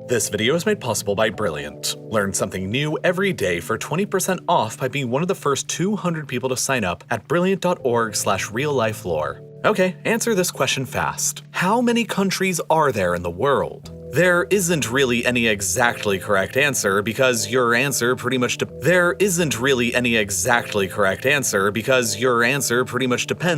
This video is made possible by Brilliant. Learn something new every day for 20% off by being one of the first 200 people to sign up at brilliant.org/RealLifeLore. Okay, answer this question fast. How many countries are there in the world? There isn't really any exactly correct answer because your answer pretty much depends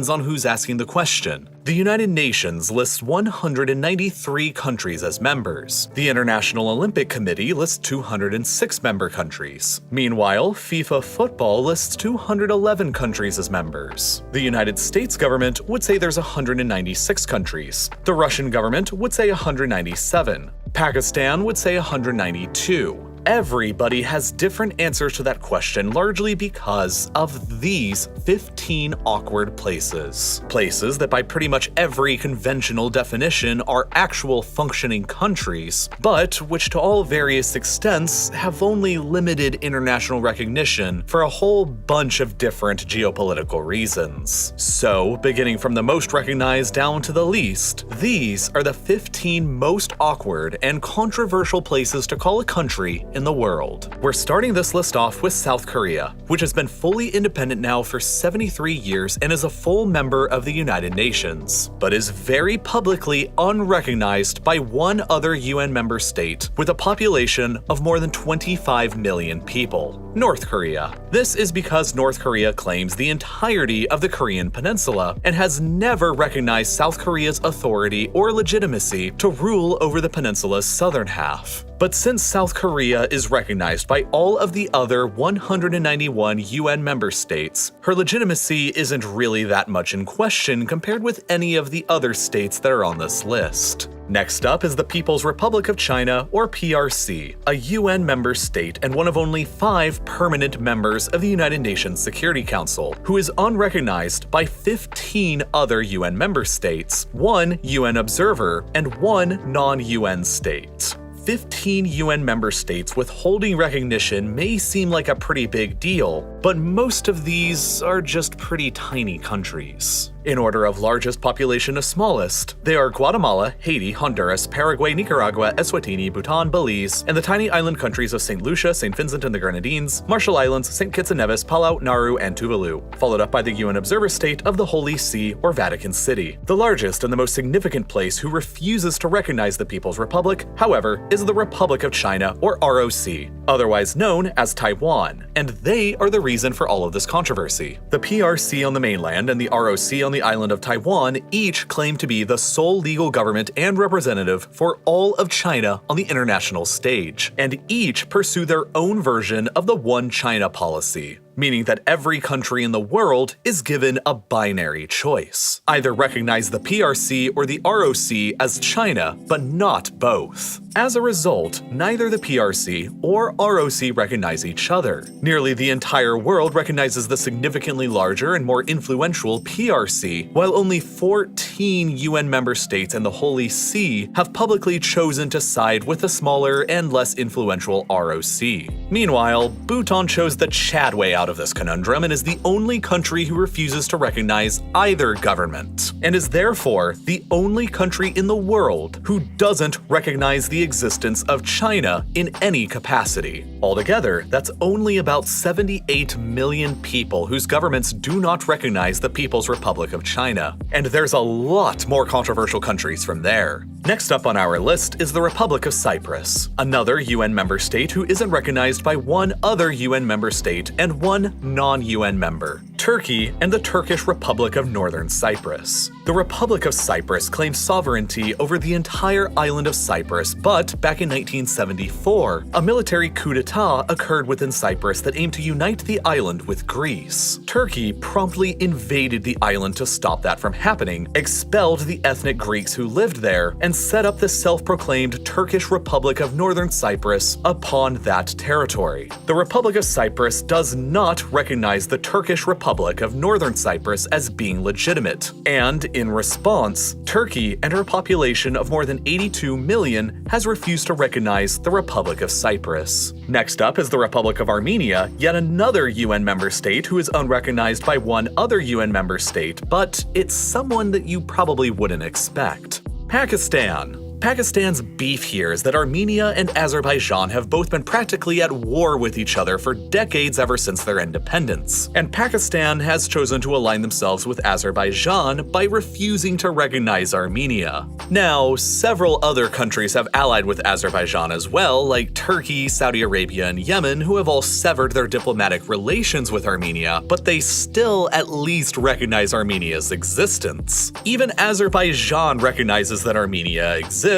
on who's asking the question. The United Nations lists 193 countries as members. The International Olympic Committee lists 206 member countries. Meanwhile, FIFA football lists 211 countries as members. The United States government would say there's 196 countries. The Russian government would say 197. Pakistan would say 192. Everybody has different answers to that question largely because of these 15 awkward places. Places that by pretty much every conventional definition are actual functioning countries, but which to all various extents have only limited international recognition for a whole bunch of different geopolitical reasons. So, beginning from the most recognized down to the least, these are the 15 most awkward and controversial places to call a country in the world. We're starting this list off with South Korea, which has been fully independent now for 73 years and is a full member of the United Nations, but is very publicly unrecognized by one other UN member state with a population of more than 25 million people, North Korea. This is because North Korea claims the entirety of the Korean peninsula and has never recognized South Korea's authority or legitimacy to rule over the peninsula's southern half. But since South Korea is recognized by all of the other 191 UN member states, her legitimacy isn't really that much in question compared with any of the other states that are on this list. Next up is the People's Republic of China, or PRC, a UN member state and one of only 5 permanent members of the United Nations Security Council, who is unrecognized by 15 other UN member states, 1 UN observer, and 1 non-UN state. 15 UN member states withholding recognition may seem like a pretty big deal, but most of these are just pretty tiny countries. In order of largest population to smallest, they are Guatemala, Haiti, Honduras, Paraguay, Nicaragua, Eswatini, Bhutan, Belize, and the tiny island countries of St. Lucia, St. Vincent and the Grenadines, Marshall Islands, St. Kitts and Nevis, Palau, Nauru, and Tuvalu, followed up by the UN observer state of the Holy See or Vatican City. The largest and the most significant place who refuses to recognize the People's Republic, however, is the Republic of China, or ROC, otherwise known as Taiwan, and they are the reason for all of this controversy. The PRC on the mainland and the ROC on the island of Taiwan each claim to be the sole legal government and representative for all of China on the international stage, and each pursue their own version of the One China policy, meaning that every country in the world is given a binary choice. Either recognize the PRC or the ROC as China, but not both. As a result, neither the PRC or ROC recognize each other. Nearly the entire world recognizes the significantly larger and more influential PRC, while only 14 UN member states and the Holy See have publicly chosen to side with the smaller and less influential ROC. Meanwhile, Bhutan chose the Chad way out of this conundrum and is the only country who refuses to recognize either government, and is therefore the only country in the world who doesn't recognize the existence of China in any capacity. Altogether, that's only about 78 million people whose governments do not recognize the People's Republic of China, and there's a lot more controversial countries from there. Next up on our list is the Republic of Cyprus, another UN member state who isn't recognized by one other UN member state and one non-UN member, Turkey and the Turkish Republic of Northern Cyprus. The Republic of Cyprus claims sovereignty over the entire island of Cyprus, but back in 1974, a military coup d'etat occurred within Cyprus that aimed to unite the island with Greece. Turkey promptly invaded the island to stop that from happening, expelled the ethnic Greeks who lived there, and set up the self-proclaimed Turkish Republic of Northern Cyprus upon that territory. The Republic of Cyprus does not recognize the Turkish Republic of Northern Cyprus as being legitimate, and in response, Turkey and her population of more than 82 million has refused to recognize the Republic of Cyprus. Next up is the Republic of Armenia, yet another UN member state who is unrecognized by one other UN member state, but it's someone that you probably wouldn't expect. Pakistan. Pakistan's beef here is that Armenia and Azerbaijan have both been practically at war with each other for decades ever since their independence, and Pakistan has chosen to align themselves with Azerbaijan by refusing to recognize Armenia. Now, several other countries have allied with Azerbaijan as well, like Turkey, Saudi Arabia, and Yemen, who have all severed their diplomatic relations with Armenia, but they still at least recognize Armenia's existence. Even Azerbaijan recognizes that Armenia exists,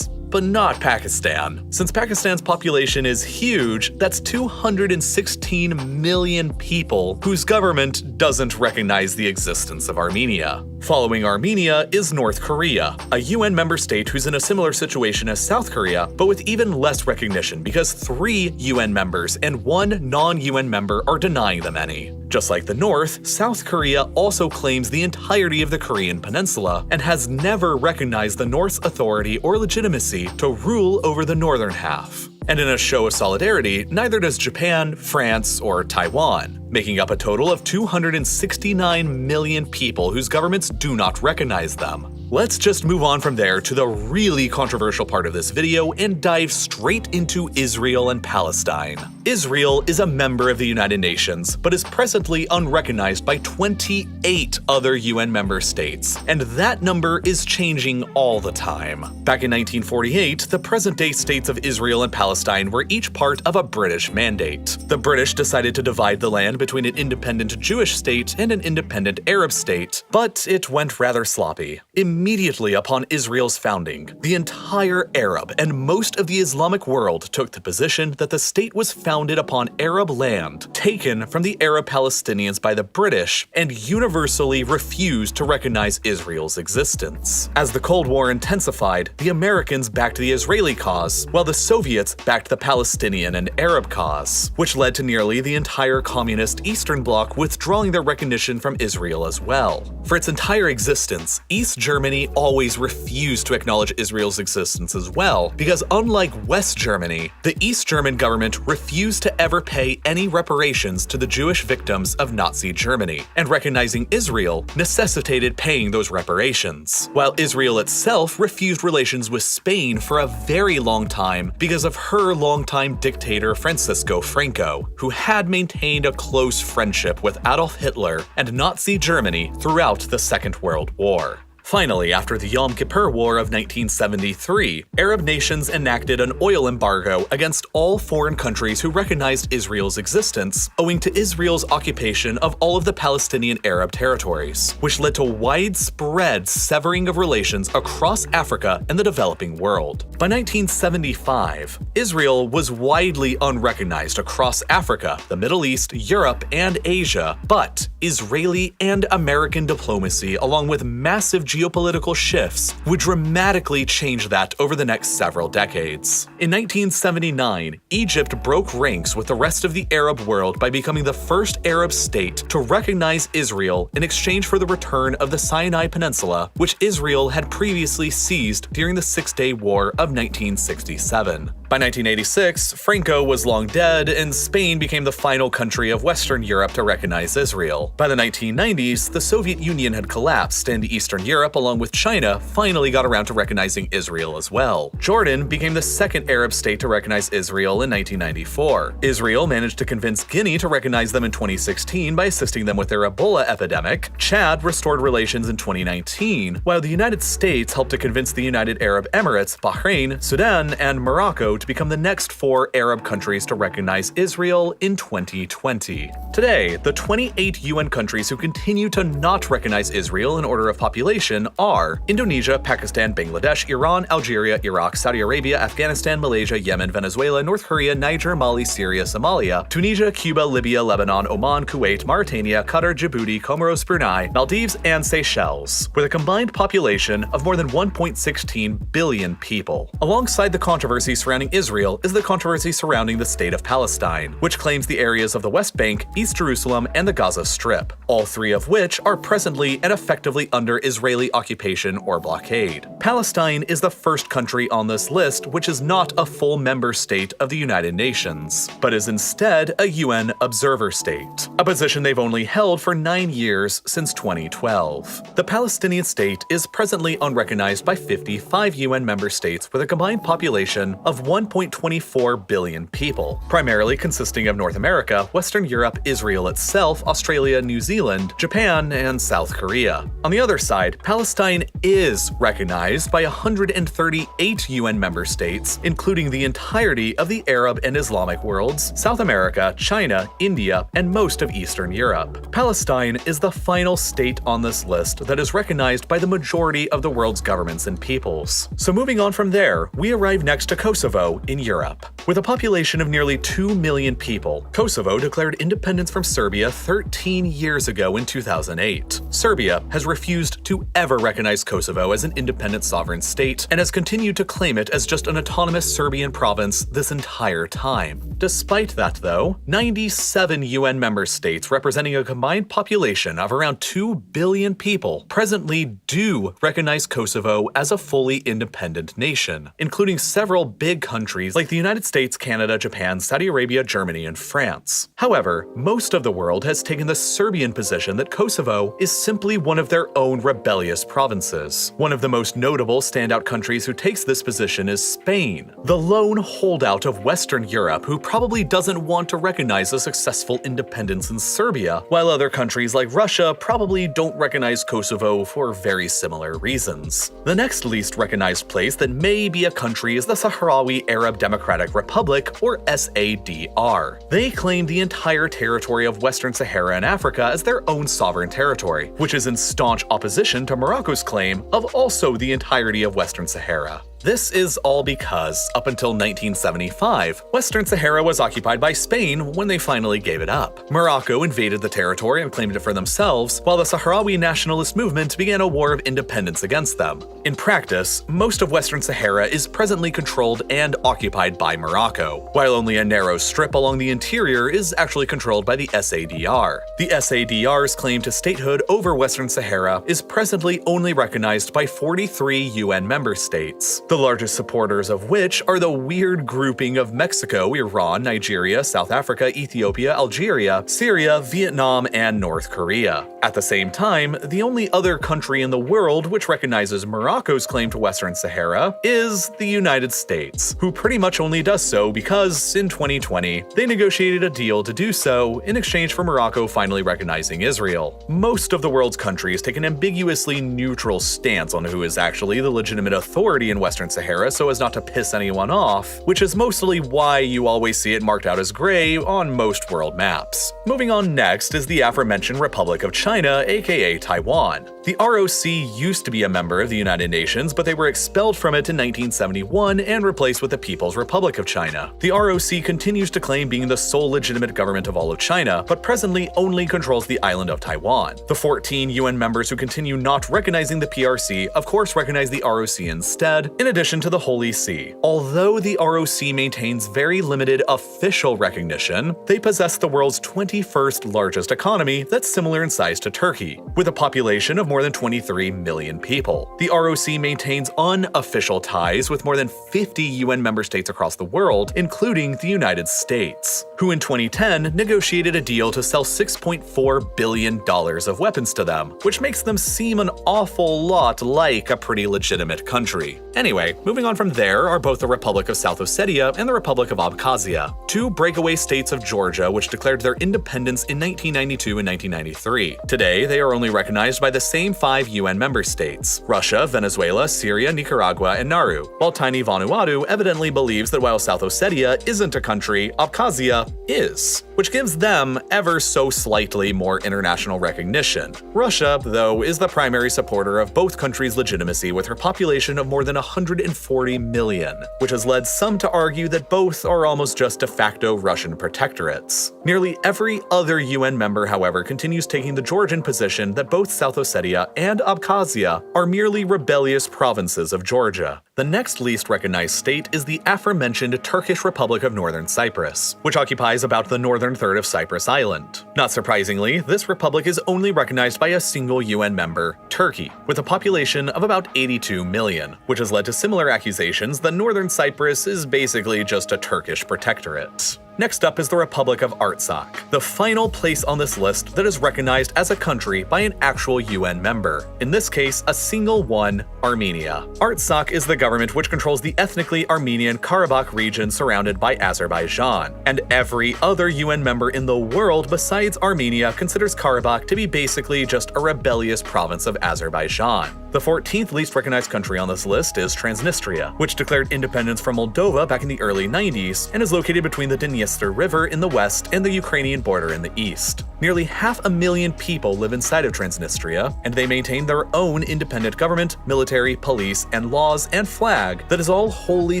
but not Pakistan. Since Pakistan's population is huge, that's 216 million people whose government doesn't recognize the existence of Armenia. Following Armenia is North Korea, a UN member state who's in a similar situation as South Korea, but with even less recognition because 3 UN members and 1 non-UN member are denying them any. Just like the North, South Korea also claims the entirety of the Korean peninsula and has never recognized the North's authority or legitimacy to rule over the northern half. And in a show of solidarity, neither does Japan, France, or Taiwan, making up a total of 269 million people whose governments do not recognize them. Let's just move on from there to the really controversial part of this video and dive straight into Israel and Palestine. Israel is a member of the United Nations, but is presently unrecognized by 28 other UN member states, and that number is changing all the time. Back in 1948, the present-day states of Israel and Palestine were each part of a British mandate. The British decided to divide the land between an independent Jewish state and an independent Arab state, but it went rather sloppy. Immediately upon Israel's founding, the entire Arab and most of the Islamic world took the position that the state was founded upon Arab land taken from the Arab Palestinians by the British and universally refused to recognize Israel's existence. As the Cold War intensified, the Americans backed the Israeli cause, while the Soviets backed the Palestinian and Arab cause, which led to nearly the entire communist Eastern Bloc withdrawing their recognition from Israel as well. For its entire existence, East Germany always refused to acknowledge Israel's existence as well, because unlike West Germany, the East German government refused to ever pay any reparations to the Jewish victims of Nazi Germany, and recognizing Israel necessitated paying those reparations, while Israel itself refused relations with Spain for a very long time because of her longtime dictator Francisco Franco, who had maintained a close friendship with Adolf Hitler and Nazi Germany throughout the Second World War. Finally, after the Yom Kippur War of 1973, Arab nations enacted an oil embargo against all foreign countries who recognized Israel's existence, owing to Israel's occupation of all of the Palestinian Arab territories, which led to widespread severing of relations across Africa and the developing world. By 1975, Israel was widely unrecognized across Africa, the Middle East, Europe, and Asia, but Israeli and American diplomacy, along with massive geopolitical shifts, would dramatically change that over the next several decades. In 1979, Egypt broke ranks with the rest of the Arab world by becoming the first Arab state to recognize Israel in exchange for the return of the Sinai Peninsula, which Israel had previously seized during the Six-Day War of 1967. By 1986, Franco was long dead, and Spain became the final country of Western Europe to recognize Israel. By the 1990s, the Soviet Union had collapsed, and Eastern Europe, along with China, finally got around to recognizing Israel as well. Jordan became the second Arab state to recognize Israel in 1994. Israel managed to convince Guinea to recognize them in 2016 by assisting them with their Ebola epidemic. Chad restored relations in 2019, while the United States helped to convince the United Arab Emirates, Bahrain, Sudan, and Morocco to become the next 4 Arab countries to recognize Israel in 2020. Today, the 28 UN countries who continue to not recognize Israel in order of population are Indonesia, Pakistan, Bangladesh, Iran, Algeria, Iraq, Saudi Arabia, Afghanistan, Malaysia, Yemen, Venezuela, North Korea, Niger, Mali, Syria, Somalia, Tunisia, Cuba, Libya, Lebanon, Oman, Kuwait, Mauritania, Qatar, Djibouti, Comoros, Brunei, Maldives, and Seychelles, with a combined population of more than 1.16 billion people. Alongside the controversy surrounding Israel is the controversy surrounding the state of Palestine, which claims the areas of the West Bank, East East Jerusalem, and the Gaza Strip, all three of which are presently and effectively under Israeli occupation or blockade. Palestine is the first country on this list which is not a full member state of the United Nations, but is instead a UN observer state, a position they've only held for 9 years since 2012. The Palestinian state is presently unrecognized by 55 UN member states with a combined population of 1.24 billion people, primarily consisting of North America, Western Europe, Israel itself, Australia, New Zealand, Japan, and South Korea. On the other side, Palestine is recognized by 138 UN member states, including the entirety of the Arab and Islamic worlds, South America, China, India, and most of Eastern Europe. Palestine is the final state on this list that is recognized by the majority of the world's governments and peoples. So moving on from there, we arrive next to Kosovo in Europe. With a population of nearly 2 million people, Kosovo declared independence from Serbia 13 years ago in 2008. Serbia has refused to ever recognize Kosovo as an independent sovereign state and has continued to claim it as just an autonomous Serbian province this entire time. Despite that, though, 97 UN member states representing a combined population of around 2 billion people presently do recognize Kosovo as a fully independent nation, including several big countries like the United States, Canada, Japan, Saudi Arabia, Germany, and France. However, most of the world has taken the Serbian position that Kosovo is simply one of their own rebellious provinces. One of the most notable standout countries who takes this position is Spain, the lone holdout of Western Europe who probably doesn't want to recognize a successful independence in Serbia, while other countries like Russia probably don't recognize Kosovo for very similar reasons. The next least recognized place that may be a country is the Sahrawi Arab Democratic Republic, or SADR. They claim the entire territory of Western Sahara and Africa as their own sovereign territory, which is in staunch opposition to Morocco's claim of also the entirety of Western Sahara. This is all because, up until 1975, Western Sahara was occupied by Spain when they finally gave it up. Morocco invaded the territory and claimed it for themselves, while the Sahrawi nationalist movement began a war of independence against them. In practice, most of Western Sahara is presently controlled and occupied by Morocco, while only a narrow strip along the interior is actually controlled by the SADR. The SADR's claim to statehood over Western Sahara is presently only recognized by 43 UN member states, the largest supporters of which are the weird grouping of Mexico, Iran, Nigeria, South Africa, Ethiopia, Algeria, Syria, Vietnam, and North Korea. At the same time, the only other country in the world which recognizes Morocco's claim to Western Sahara is the United States, who pretty much only does so because, in 2020, they negotiated a deal to do so in exchange for Morocco finally recognizing Israel. Most of the world's countries take an ambiguously neutral stance on who is actually the legitimate authority in Western Sahara so as not to piss anyone off, which is mostly why you always see it marked out as gray on most world maps. Moving on next is the aforementioned Republic of China, aka Taiwan. The ROC used to be a member of the United Nations, but they were expelled from it in 1971 and replaced with the People's Republic of China. The ROC continues to claim being the sole legitimate government of all of China, but presently only controls the island of Taiwan. The 14 UN members who continue not recognizing the PRC of course recognize the ROC instead, in addition to the Holy See. Although the ROC maintains very limited official recognition, they possess the world's 21st largest economy that's similar in size to Turkey, with a population of more than 23 million people. The ROC maintains unofficial ties with more than 50 UN member states across the world, including the United States, who in 2010 negotiated a deal to sell $6.4 billion of weapons to them, which makes them seem an awful lot like a pretty legitimate country. Anyway, moving on from there are both the Republic of South Ossetia and the Republic of Abkhazia, two breakaway states of Georgia which declared their independence in 1992 and 1993. Today, they are only recognized by the same 5 UN member states: Russia, Venezuela, Syria, Nicaragua, and Nauru, while tiny Vanuatu evidently believes that while South Ossetia isn't a country, Abkhazia is, which gives them ever so slightly more international recognition. Russia, though, is the primary supporter of both countries' legitimacy with her population of more than 140 million, which has led some to argue that both are almost just de facto Russian protectorates. Nearly every other UN member, however, continues taking the Georgian position that both South Ossetia and Abkhazia are merely rebellious provinces of Georgia. The next least recognized state is the aforementioned Turkish Republic of Northern Cyprus, which occupies about the northern third of Cyprus Island. Not surprisingly, this republic is only recognized by a single UN member, Turkey, with a population of about 82 million, which has led to similar accusations that Northern Cyprus is basically just a Turkish protectorate. Next up is the Republic of Artsakh, the final place on this list that is recognized as a country by an actual UN member. In this case, a single one, Armenia. Artsakh is the government which controls the ethnically Armenian Karabakh region surrounded by Azerbaijan, and every other UN member in the world besides Armenia considers Karabakh to be basically just a rebellious province of Azerbaijan. The 14th least recognized country on this list is Transnistria, which declared independence from Moldova back in the early 90s and is located between the Dniester River in the west and the Ukrainian border in the east. Nearly 500,000 people live inside of Transnistria, and they maintain their own independent government, military, police, and laws and flag that is all wholly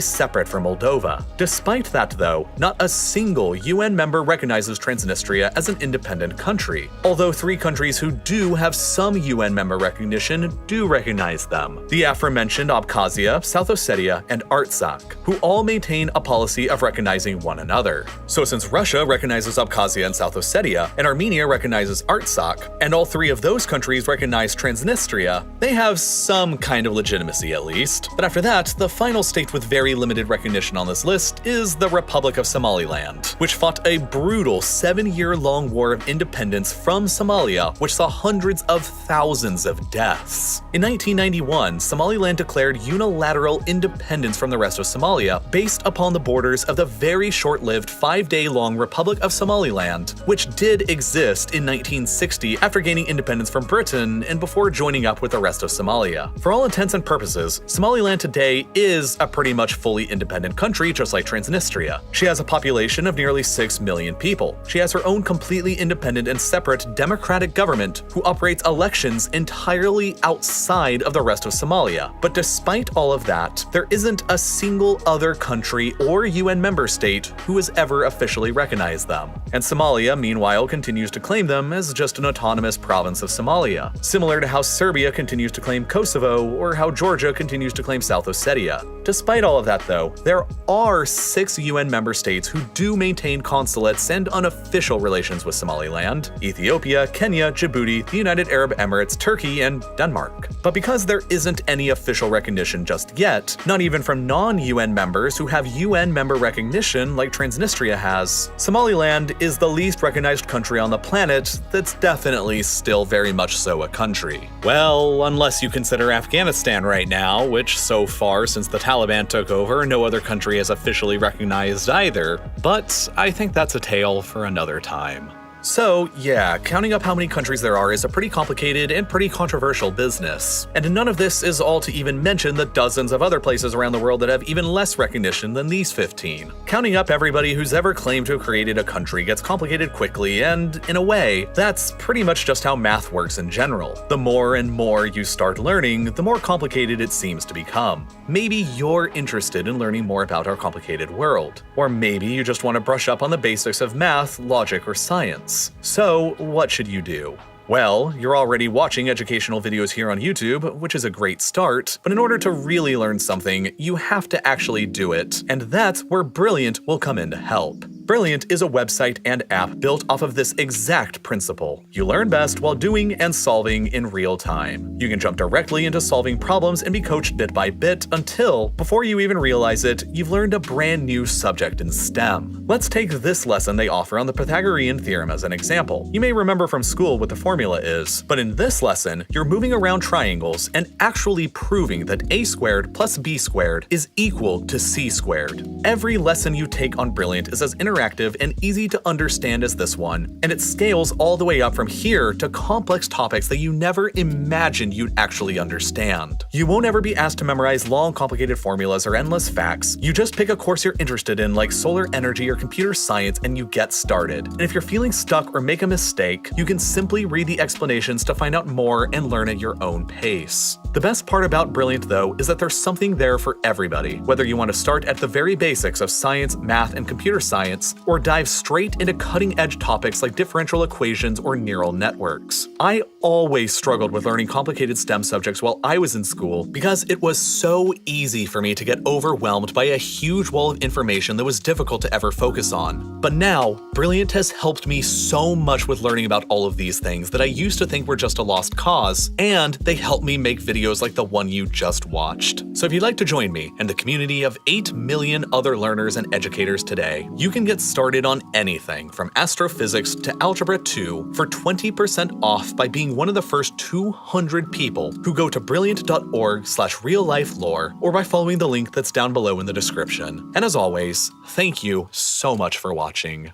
separate from Moldova. Despite that though, not a single UN member recognizes Transnistria as an independent country, although 3 countries who do have some UN member recognition do recognize them: the aforementioned Abkhazia, South Ossetia, and Artsakh, who all maintain a policy of recognizing one another. So since Russia recognizes Abkhazia and South Ossetia, and Armenia recognizes Artsakh, and all 3 of those countries recognize Transnistria, they have some kind of legitimacy at least. But after that, the final state with very limited recognition on this list is the Republic of Somaliland, which fought a brutal 7-year-long war of independence from Somalia, which saw hundreds of thousands of deaths. In 1991, Somaliland declared unilateral independence from the rest of Somalia based upon the borders of the very short-lived 5-day-long Republic of Somaliland, which did exist in 1960 after gaining independence from Britain and before joining up with the rest of Somalia. For all intents and purposes, Somaliland today is a pretty much fully independent country just like Transnistria. She has a population of nearly 6 million people. She has her own completely independent and separate democratic government who operates elections entirely outside of the rest of Somalia. But despite all of that, there isn't a single other country or UN member state who has ever officially recognized them. And Somalia, meanwhile, continues to claim them as just an autonomous province of Somalia, similar to how Serbia continues to claim Kosovo or how Georgia continues to claim South Ossetia. Despite all of that though, there are 6 UN member states who do maintain consulates and unofficial relations with Somaliland: Ethiopia, Kenya, Djibouti, the United Arab Emirates, Turkey, and Denmark. But because there isn't any official recognition just yet, not even from non-UN members who have UN member recognition like Transnistria has, Somaliland is the least recognized country on the planet that's definitely still very much so a country. Well, unless you consider Afghanistan right now, which so far since the Taliban took over, no other country has officially recognized either, but I think that's a tale for another time. So yeah, counting up how many countries there are is a pretty complicated and pretty controversial business. And none of this is all to even mention the dozens of other places around the world that have even less recognition than these 15. Counting up everybody who's ever claimed to have created a country gets complicated quickly, and in a way, that's pretty much just how math works in general. The more and more you start learning, the more complicated it seems to become. Maybe you're interested in learning more about our complicated world. Or maybe you just want to brush up on the basics of math, logic, or science. So, what should you do? Well, you're already watching educational videos here on YouTube, which is a great start, but in order to really learn something, you have to actually do it, and that's where Brilliant will come in to help. Brilliant is a website and app built off of this exact principle. You learn best while doing and solving in real time. You can jump directly into solving problems and be coached bit by bit until, before you even realize it, you've learned a brand new subject in STEM. Let's take this lesson they offer on the Pythagorean theorem as an example. You may remember from school what the formula is, but in this lesson, you're moving around triangles and actually proving that a squared plus b squared is equal to c squared. Every lesson you take on Brilliant is as interactive and easy to understand as this one, and it scales all the way up from here to complex topics that you never imagined you'd actually understand. You won't ever be asked to memorize long, complicated formulas or endless facts. You just pick a course you're interested in, like solar energy or computer science, and you get started. And if you're feeling stuck or make a mistake, you can simply read the explanations to find out more and learn at your own pace. The best part about Brilliant, though, is that there's something there for everybody, whether you want to start at the very basics of science, math, and computer science, or dive straight into cutting-edge topics like differential equations or neural networks. I always struggled with learning complicated STEM subjects while I was in school because it was so easy for me to get overwhelmed by a huge wall of information that was difficult to ever focus on. But now, Brilliant has helped me so much with learning about all of these things that I used to think were just a lost cause, and they help me make videos like the one you just watched. So if you'd like to join me and the community of 8 million other learners and educators today, you can get started on anything from astrophysics to Algebra 2 for 20% off by being one of the first 200 people who go to brilliant.org/reallifelore or by following the link that's down below in the description. And as always, thank you so much for watching.